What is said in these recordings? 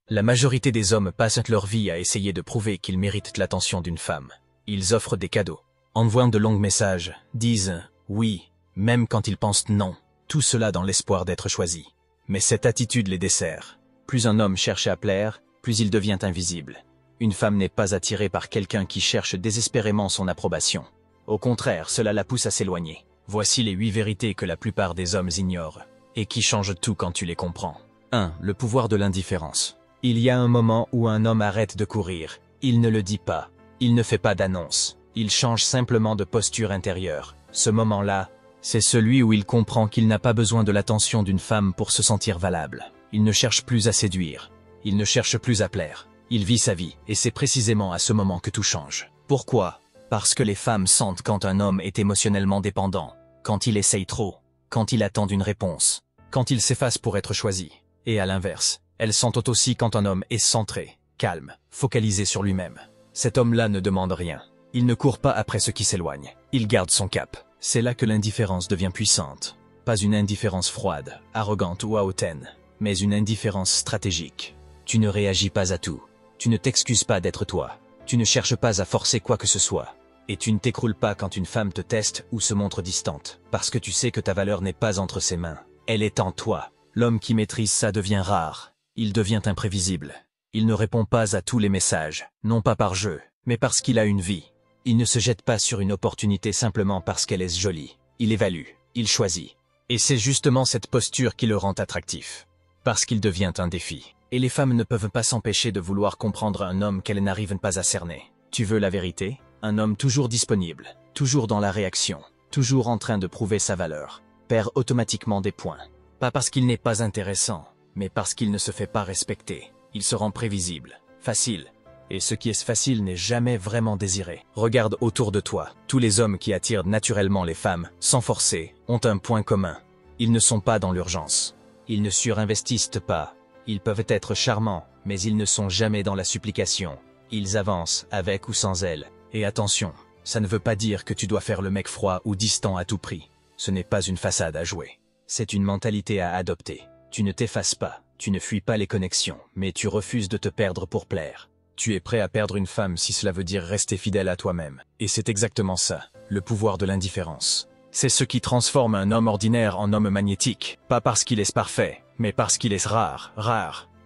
La majorité des hommes passent leur vie à essayer de prouver qu'ils méritent l'attention d'une femme. Ils offrent des cadeaux, envoient de longs messages, disent « oui », même quand ils pensent « non », tout cela dans l'espoir d'être choisi. Mais cette attitude les dessert. Plus un homme cherche à plaire, plus il devient invisible. Une femme n'est pas attirée par quelqu'un qui cherche désespérément son approbation. Au contraire, cela la pousse à s'éloigner. Voici les 8 vérités que la plupart des hommes ignorent, et qui changent tout quand tu les comprends. 1. Le pouvoir de l'indifférence. Il y a un moment où un homme arrête de courir. Il ne le dit pas. Il ne fait pas d'annonce. Il change simplement de posture intérieure. Ce moment-là, c'est celui où il comprend qu'il n'a pas besoin de l'attention d'une femme pour se sentir valable. Il ne cherche plus à séduire. Il ne cherche plus à plaire. Il vit sa vie, et c'est précisément à ce moment que tout change. Pourquoi ? Parce que les femmes sentent quand un homme est émotionnellement dépendant, quand il essaye trop, quand il attend une réponse, quand il s'efface pour être choisi. Et à l'inverse, elles sentent aussi quand un homme est centré, calme, focalisé sur lui-même. Cet homme-là ne demande rien. Il ne court pas après ce qui s'éloigne. Il garde son cap. C'est là que l'indifférence devient puissante. Pas une indifférence froide, arrogante ou hautaine, mais une indifférence stratégique. Tu ne réagis pas à tout. Tu ne t'excuses pas d'être toi. Tu ne cherches pas à forcer quoi que ce soit. Et tu ne t'écroules pas quand une femme te teste ou se montre distante, parce que tu sais que ta valeur n'est pas entre ses mains. Elle est en toi. L'homme qui maîtrise ça devient rare. Il devient imprévisible. Il ne répond pas à tous les messages, non pas par jeu, mais parce qu'il a une vie. Il ne se jette pas sur une opportunité simplement parce qu'elle est jolie. Il évalue, il choisit. Et c'est justement cette posture qui le rend attractif. Parce qu'il devient un défi. Et les femmes ne peuvent pas s'empêcher de vouloir comprendre un homme qu'elles n'arrivent pas à cerner. Tu veux la vérité ? Un homme toujours disponible, toujours dans la réaction, toujours en train de prouver sa valeur, perd automatiquement des points. Pas parce qu'il n'est pas intéressant, mais parce qu'il ne se fait pas respecter. Il se rend prévisible, facile. Et ce qui est facile n'est jamais vraiment désiré. Regarde autour de toi. Tous les hommes qui attirent naturellement les femmes, sans forcer, ont un point commun. Ils ne sont pas dans l'urgence. Ils ne surinvestissent pas. Ils peuvent être charmants, mais ils ne sont jamais dans la supplication. Ils avancent, avec ou sans elle. Et attention, ça ne veut pas dire que tu dois faire le mec froid ou distant à tout prix. Ce n'est pas une façade à jouer. C'est une mentalité à adopter. Tu ne t'effaces pas, tu ne fuis pas les connexions, mais tu refuses de te perdre pour plaire. Tu es prêt à perdre une femme si cela veut dire rester fidèle à toi-même. Et c'est exactement ça, le pouvoir de l'indifférence. C'est ce qui transforme un homme ordinaire en homme magnétique. Pas parce qu'il est parfait, mais parce qu'il est rare.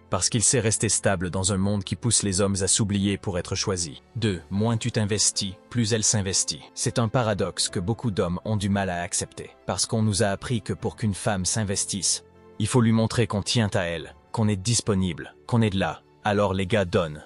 Parce qu'il sait rester stable dans un monde qui pousse les hommes à s'oublier pour être choisis. 2. Moins tu t'investis, plus elle s'investit. C'est un paradoxe que beaucoup d'hommes ont du mal à accepter. Parce qu'on nous a appris que pour qu'une femme s'investisse, il faut lui montrer qu'on tient à elle, qu'on est disponible, qu'on est de là. Alors les gars donnent,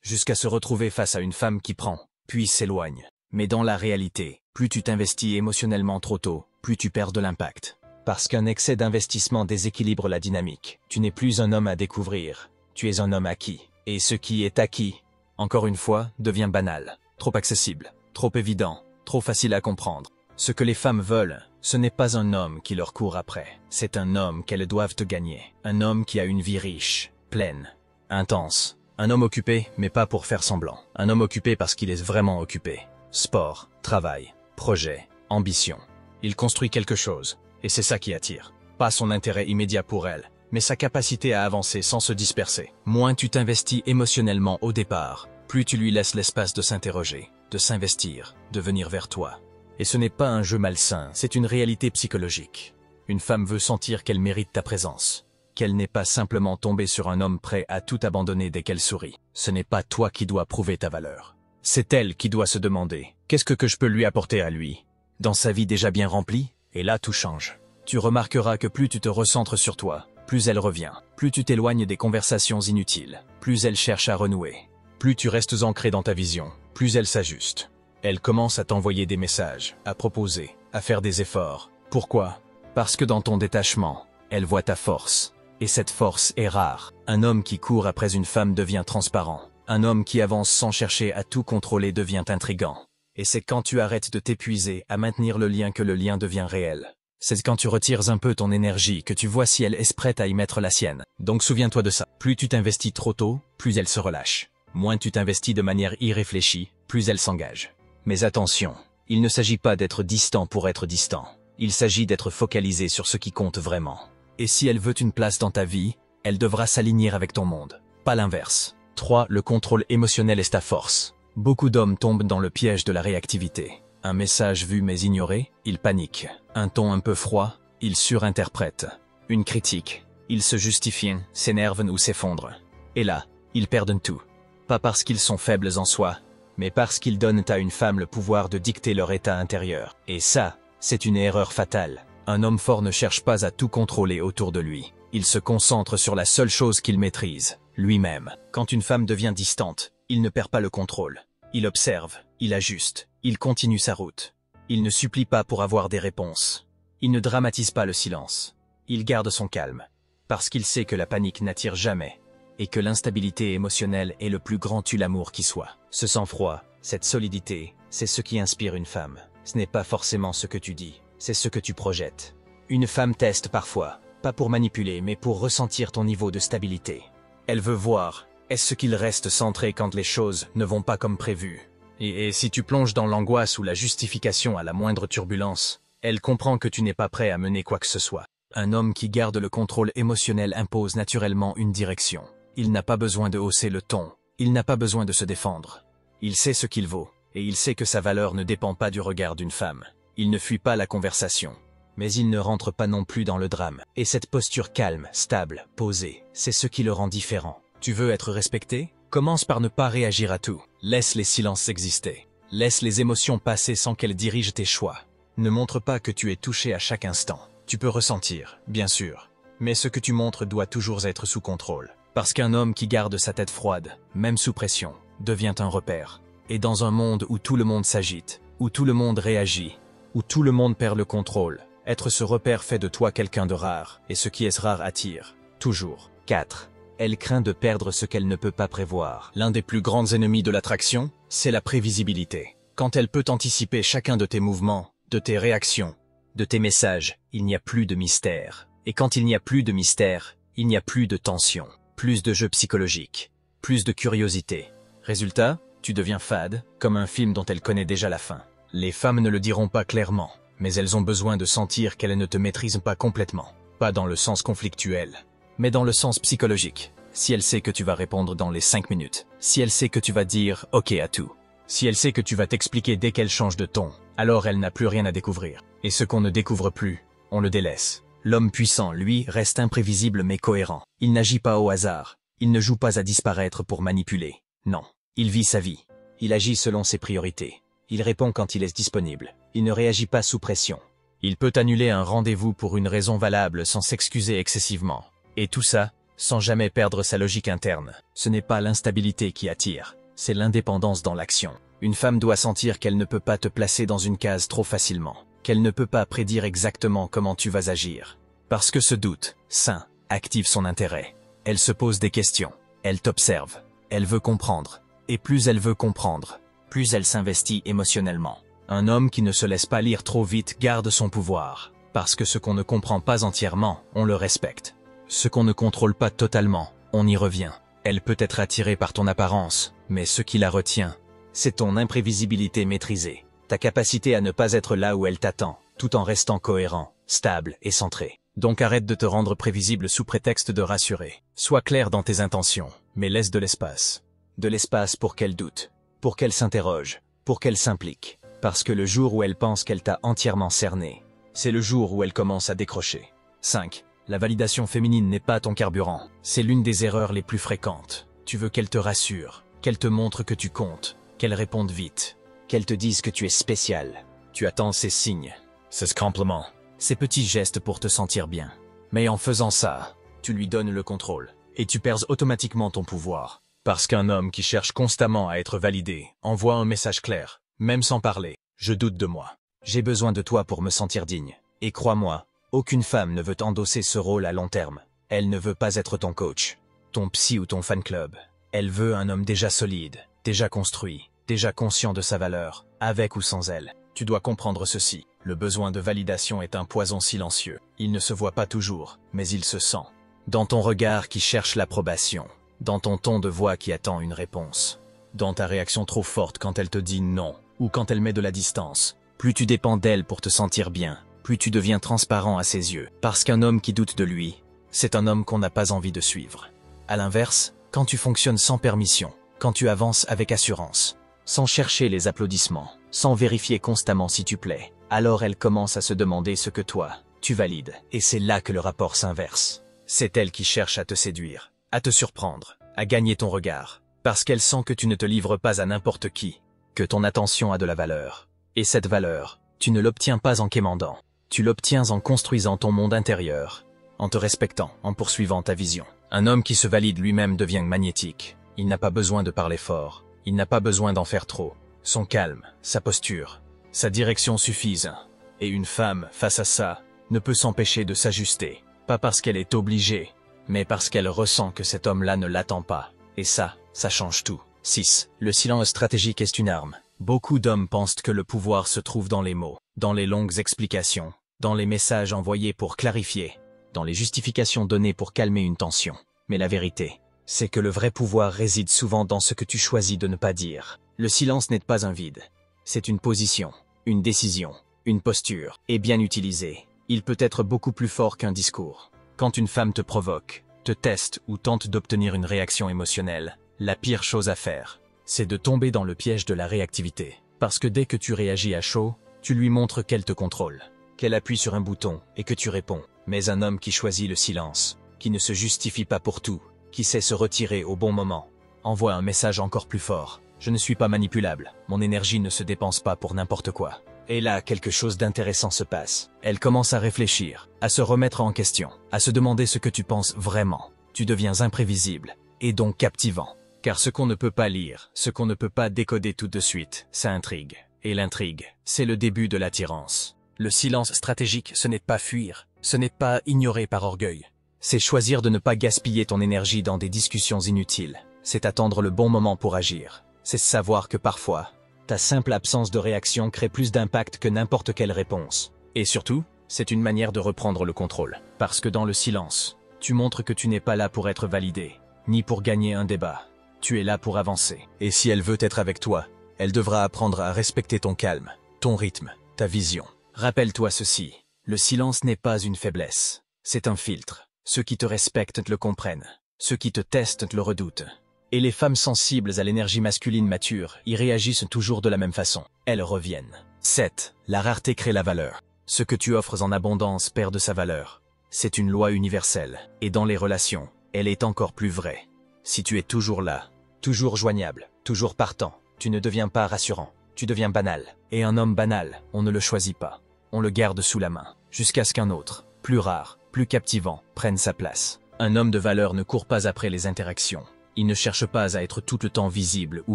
jusqu'à se retrouver face à une femme qui prend, puis s'éloigne. Mais dans la réalité, plus tu t'investis émotionnellement trop tôt, plus tu perds de l'impact. Parce qu'un excès d'investissement déséquilibre la dynamique. Tu n'es plus un homme à découvrir, tu es un homme acquis. Et ce qui est acquis, encore une fois, devient banal, trop accessible, trop évident, trop facile à comprendre. Ce que les femmes veulent, ce n'est pas un homme qui leur court après, c'est un homme qu'elles doivent te gagner. Un homme qui a une vie riche, pleine, intense. Un homme occupé, mais pas pour faire semblant. Un homme occupé parce qu'il est vraiment occupé. Sport, travail, projet, ambition. Il construit quelque chose, et c'est ça qui attire. Pas son intérêt immédiat pour elle, mais sa capacité à avancer sans se disperser. Moins tu t'investis émotionnellement au départ, plus tu lui laisses l'espace de s'interroger, de s'investir, de venir vers toi. Et ce n'est pas un jeu malsain, c'est une réalité psychologique. Une femme veut sentir qu'elle mérite ta présence, qu'elle n'est pas simplement tombée sur un homme prêt à tout abandonner dès qu'elle sourit. Ce n'est pas toi qui dois prouver ta valeur. C'est elle qui doit se demander, qu'est-ce que je peux lui apporter à lui ? Dans sa vie déjà bien remplie ? Et là tout change. Tu remarqueras que plus tu te recentres sur toi, plus elle revient. Plus tu t'éloignes des conversations inutiles, plus elle cherche à renouer. Plus tu restes ancré dans ta vision, plus elle s'ajuste. Elle commence à t'envoyer des messages, à proposer, à faire des efforts. Pourquoi ? Parce que dans ton détachement, elle voit ta force. Et cette force est rare. Un homme qui court après une femme devient transparent. Un homme qui avance sans chercher à tout contrôler devient intrigant. Et c'est quand tu arrêtes de t'épuiser à maintenir le lien que le lien devient réel. C'est quand tu retires un peu ton énergie que tu vois si elle est prête à y mettre la sienne. Donc souviens-toi de ça. Plus tu t'investis trop tôt, plus elle se relâche. Moins tu t'investis de manière irréfléchie, plus elle s'engage. Mais attention, il ne s'agit pas d'être distant pour être distant. Il s'agit d'être focalisé sur ce qui compte vraiment. Et si elle veut une place dans ta vie, Elle devra s'aligner avec ton monde, pas l'inverse. 3. Le contrôle émotionnel est ta force. Beaucoup d'hommes tombent dans le piège de la réactivité. Un message vu mais ignoré, ils paniquent. Un ton un peu froid, ils surinterprètent. Une critique, ils se justifient, s'énervent ou s'effondrent. Et là, ils perdent tout. Pas parce qu'ils sont faibles en soi, mais parce qu'ils donnent à une femme le pouvoir de dicter leur état intérieur. Et ça, c'est une erreur fatale. Un homme fort ne cherche pas à tout contrôler autour de lui. Il se concentre sur la seule chose qu'il maîtrise, lui-même. Quand une femme devient distante, il ne perd pas le contrôle. Il observe, il ajuste, il continue sa route. Il ne supplie pas pour avoir des réponses. Il ne dramatise pas le silence. Il garde son calme, parce qu'il sait que la panique n'attire jamais, et que l'instabilité émotionnelle est le plus grand tue-l'amour qui soit. Ce sang-froid, cette solidité, c'est ce qui inspire une femme. Ce n'est pas forcément ce que tu dis, c'est ce que tu projettes. Une femme teste parfois, pas pour manipuler, mais pour ressentir ton niveau de stabilité. Elle veut voir, est-ce qu'il reste centré quand les choses ne vont pas comme prévu. Et si tu plonges dans l'angoisse ou la justification à la moindre turbulence, elle comprend que tu n'es pas prêt à mener quoi que ce soit. Un homme qui garde le contrôle émotionnel impose naturellement une direction. Il n'a pas besoin de hausser le ton, il n'a pas besoin de se défendre. Il sait ce qu'il vaut, et il sait que sa valeur ne dépend pas du regard d'une femme. Il ne fuit pas la conversation, mais il ne rentre pas non plus dans le drame. Et cette posture calme, stable, posée, c'est ce qui le rend différent. Tu veux être respecté? Commence par ne pas réagir à tout. Laisse les silences exister. Laisse les émotions passer sans qu'elles dirigent tes choix. Ne montre pas que tu es touché à chaque instant. Tu peux ressentir, bien sûr, mais ce que tu montres doit toujours être sous contrôle. Parce qu'un homme qui garde sa tête froide, même sous pression, devient un repère. Et dans un monde où tout le monde s'agite, où tout le monde réagit, où tout le monde perd le contrôle, être ce repère fait de toi quelqu'un de rare, et ce qui est rare attire. Toujours. 4. Elle craint de perdre ce qu'elle ne peut pas prévoir. L'un des plus grands ennemis de l'attraction, c'est la prévisibilité. Quand elle peut anticiper chacun de tes mouvements, de tes réactions, de tes messages, il n'y a plus de mystère. Et quand il n'y a plus de mystère, il n'y a plus de tension, plus de jeu psychologique, plus de curiosité. Résultat, tu deviens fade, comme un film dont elle connaît déjà la fin. Les femmes ne le diront pas clairement, mais elles ont besoin de sentir qu'elles ne te maîtrisent pas complètement. Pas dans le sens conflictuel, mais dans le sens psychologique. Si elle sait que tu vas répondre dans les 5 minutes, si elle sait que tu vas dire « ok » à tout, si elle sait que tu vas t'expliquer dès qu'elle change de ton, alors elle n'a plus rien à découvrir. Et ce qu'on ne découvre plus, on le délaisse. L'homme puissant, lui, reste imprévisible mais cohérent. Il n'agit pas au hasard. Il ne joue pas à disparaître pour manipuler. Non. Il vit sa vie. Il agit selon ses priorités. Il répond quand il est disponible. Il ne réagit pas sous pression. Il peut annuler un rendez-vous pour une raison valable sans s'excuser excessivement. Et tout ça, sans jamais perdre sa logique interne. Ce n'est pas l'instabilité qui attire, c'est l'indépendance dans l'action. Une femme doit sentir qu'elle ne peut pas te placer dans une case trop facilement, qu'elle ne peut pas prédire exactement comment tu vas agir. Parce que ce doute, sain, active son intérêt. Elle se pose des questions, elle t'observe, elle veut comprendre. Et plus elle veut comprendre, plus elle s'investit émotionnellement. Un homme qui ne se laisse pas lire trop vite garde son pouvoir, parce que ce qu'on ne comprend pas entièrement, on le respecte. Ce qu'on ne contrôle pas totalement, on y revient. Elle peut être attirée par ton apparence, mais ce qui la retient, c'est ton imprévisibilité maîtrisée, ta capacité à ne pas être là où elle t'attend, tout en restant cohérent, stable et centré. Donc arrête de te rendre prévisible sous prétexte de rassurer. Sois clair dans tes intentions, mais laisse de l'espace. De l'espace pour qu'elle doute, pour qu'elle s'interroge, pour qu'elle s'implique. Parce que le jour où elle pense qu'elle t'a entièrement cerné, c'est le jour où elle commence à décrocher. 5. La validation féminine n'est pas ton carburant. C'est l'une des erreurs les plus fréquentes. Tu veux qu'elle te rassure, qu'elle te montre que tu comptes, qu'elle réponde vite, qu'elle te dise que tu es spécial. Tu attends ces signes, ces compliments, ces petits gestes pour te sentir bien. Mais en faisant ça, tu lui donnes le contrôle, et tu perds automatiquement ton pouvoir. Parce qu'un homme qui cherche constamment à être validé envoie un message clair, même sans parler. Je doute de moi. J'ai besoin de toi pour me sentir digne. Et crois-moi, aucune femme ne veut endosser ce rôle à long terme. Elle ne veut pas être ton coach, ton psy ou ton fan club. Elle veut un homme déjà solide, déjà construit, déjà conscient de sa valeur, avec ou sans elle. Tu dois comprendre ceci. Le besoin de validation est un poison silencieux. Il ne se voit pas toujours, mais il se sent. Dans ton regard qui cherche l'approbation, dans ton ton de voix qui attend une réponse, dans ta réaction trop forte quand elle te dit non, ou quand elle met de la distance. Plus tu dépends d'elle pour te sentir bien, plus tu deviens transparent à ses yeux. Parce qu'un homme qui doute de lui, c'est un homme qu'on n'a pas envie de suivre. À l'inverse, quand tu fonctionnes sans permission, quand tu avances avec assurance, sans chercher les applaudissements, sans vérifier constamment si tu plais, alors elle commence à se demander ce que toi, tu valides. Et c'est là que le rapport s'inverse. C'est elle qui cherche à te séduire, à te surprendre, à gagner ton regard, parce qu'elle sent que tu ne te livres pas à n'importe qui, que ton attention a de la valeur. Et cette valeur, tu ne l'obtiens pas en quémandant, tu l'obtiens en construisant ton monde intérieur, en te respectant, en poursuivant ta vision. Un homme qui se valide lui-même devient magnétique. Il n'a pas besoin de parler fort, il n'a pas besoin d'en faire trop. Son calme, sa posture, sa direction suffisent. Et une femme, face à ça, ne peut s'empêcher de s'ajuster, pas parce qu'elle est obligée, mais parce qu'elle ressent que cet homme-là ne l'attend pas. Et ça change tout. 6. Le silence stratégique est une arme. Beaucoup d'hommes pensent que le pouvoir se trouve dans les mots, dans les longues explications, dans les messages envoyés pour clarifier, dans les justifications données pour calmer une tension. Mais la vérité, c'est que le vrai pouvoir réside souvent dans ce que tu choisis de ne pas dire. Le silence n'est pas un vide. C'est une position, une décision, une posture. Et bien utilisé, il peut être beaucoup plus fort qu'un discours. Quand une femme te provoque, te teste ou tente d'obtenir une réaction émotionnelle, la pire chose à faire, c'est de tomber dans le piège de la réactivité. Parce que dès que tu réagis à chaud, tu lui montres qu'elle te contrôle, qu'elle appuie sur un bouton et que tu réponds. Mais un homme qui choisit le silence, qui ne se justifie pas pour tout, qui sait se retirer au bon moment, envoie un message encore plus fort. Je ne suis pas manipulable, mon énergie ne se dépense pas pour n'importe quoi. Et là, quelque chose d'intéressant se passe. Elle commence à réfléchir, à se remettre en question, à se demander ce que tu penses vraiment. Tu deviens imprévisible, et donc captivant. Car ce qu'on ne peut pas lire, ce qu'on ne peut pas décoder tout de suite, ça intrigue. Et l'intrigue, c'est le début de l'attirance. Le silence stratégique, ce n'est pas fuir, ce n'est pas ignorer par orgueil. C'est choisir de ne pas gaspiller ton énergie dans des discussions inutiles. C'est attendre le bon moment pour agir. C'est savoir que parfois, ta simple absence de réaction crée plus d'impact que n'importe quelle réponse. Et surtout, c'est une manière de reprendre le contrôle. Parce que dans le silence, tu montres que tu n'es pas là pour être validé, ni pour gagner un débat. Tu es là pour avancer. Et si elle veut être avec toi, elle devra apprendre à respecter ton calme, ton rythme, ta vision. Rappelle-toi ceci, le silence n'est pas une faiblesse, c'est un filtre. Ceux qui te respectent le comprennent, ceux qui te testent le redoutent. Et les femmes sensibles à l'énergie masculine mature y réagissent toujours de la même façon. Elles reviennent. 7. La rareté crée la valeur. Ce que tu offres en abondance perd de sa valeur. C'est une loi universelle. Et dans les relations, elle est encore plus vraie. Si tu es toujours là, toujours joignable, toujours partant, tu ne deviens pas rassurant, tu deviens banal. Et un homme banal, on ne le choisit pas. On le garde sous la main, jusqu'à ce qu'un autre, plus rare, plus captivant, prenne sa place. Un homme de valeur ne court pas après les interactions. Il ne cherche pas à être tout le temps visible ou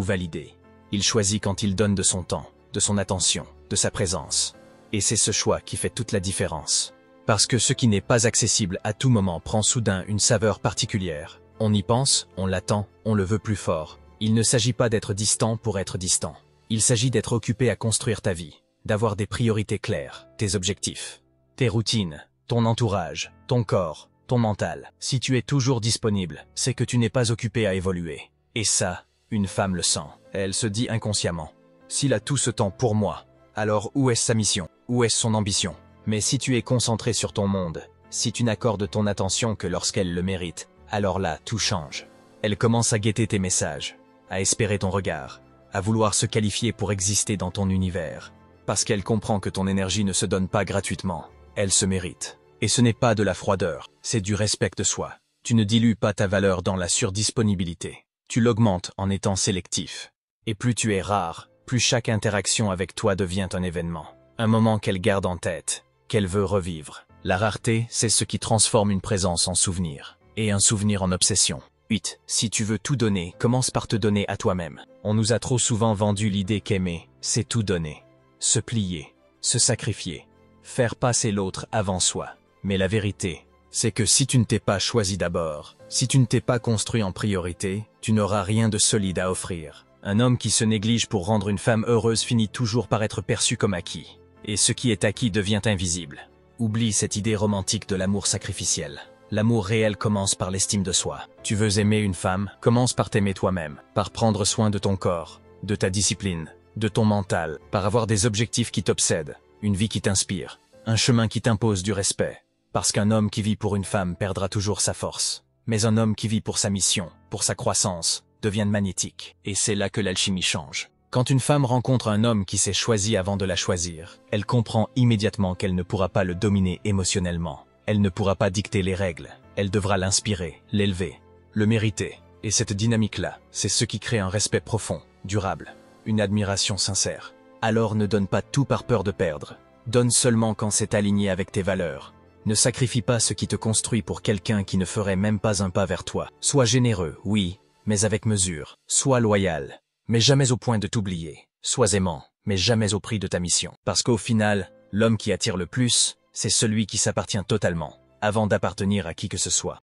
validé. Il choisit quand il donne de son temps, de son attention, de sa présence. Et c'est ce choix qui fait toute la différence. Parce que ce qui n'est pas accessible à tout moment prend soudain une saveur particulière. On y pense, on l'attend, on le veut plus fort. Il ne s'agit pas d'être distant pour être distant. Il s'agit d'être occupé à construire ta vie, d'avoir des priorités claires, tes objectifs, tes routines, ton entourage, ton corps, ton mental. Si tu es toujours disponible, c'est que tu n'es pas occupé à évoluer. Et ça, une femme le sent. Elle se dit inconsciemment. S'il a tout ce temps pour moi, alors où est-ce sa mission? Où est-ce son ambition? Mais si tu es concentré sur ton monde, si tu n'accordes ton attention que lorsqu'elle le mérite, alors là, tout change. Elle commence à guetter tes messages, à espérer ton regard, à vouloir se qualifier pour exister dans ton univers. Parce qu'elle comprend que ton énergie ne se donne pas gratuitement, elle se mérite. Et ce n'est pas de la froideur, c'est du respect de soi. Tu ne dilues pas ta valeur dans la surdisponibilité. Tu l'augmentes en étant sélectif. Et plus tu es rare, plus chaque interaction avec toi devient un événement. Un moment qu'elle garde en tête, qu'elle veut revivre. La rareté, c'est ce qui transforme une présence en souvenir. Et un souvenir en obsession. 8. Si tu veux tout donner, commence par te donner à toi-même. On nous a trop souvent vendu l'idée qu'aimer, c'est tout donner. Se plier, se sacrifier, faire passer l'autre avant soi. Mais la vérité, c'est que si tu ne t'es pas choisi d'abord, si tu ne t'es pas construit en priorité, tu n'auras rien de solide à offrir. Un homme qui se néglige pour rendre une femme heureuse finit toujours par être perçu comme acquis. Et ce qui est acquis devient invisible. Oublie cette idée romantique de l'amour sacrificiel. L'amour réel commence par l'estime de soi. Tu veux aimer une femme, commence par t'aimer toi-même, par prendre soin de ton corps, de ta discipline, de ton mental, par avoir des objectifs qui t'obsèdent, une vie qui t'inspire, un chemin qui t'impose du respect. Parce qu'un homme qui vit pour une femme perdra toujours sa force. Mais un homme qui vit pour sa mission, pour sa croissance, devient magnétique. Et c'est là que l'alchimie change. Quand une femme rencontre un homme qui s'est choisi avant de la choisir, elle comprend immédiatement qu'elle ne pourra pas le dominer émotionnellement. Elle ne pourra pas dicter les règles. Elle devra l'inspirer, l'élever, le mériter. Et cette dynamique-là, c'est ce qui crée un respect profond, durable, une admiration sincère. Alors ne donne pas tout par peur de perdre. Donne seulement quand c'est aligné avec tes valeurs. Ne sacrifie pas ce qui te construit pour quelqu'un qui ne ferait même pas un pas vers toi. Sois généreux, oui, mais avec mesure. Sois loyal, mais jamais au point de t'oublier. Sois aimant, mais jamais au prix de ta mission. Parce qu'au final, l'homme qui attire le plus, c'est celui qui s'appartient totalement, avant d'appartenir à qui que ce soit.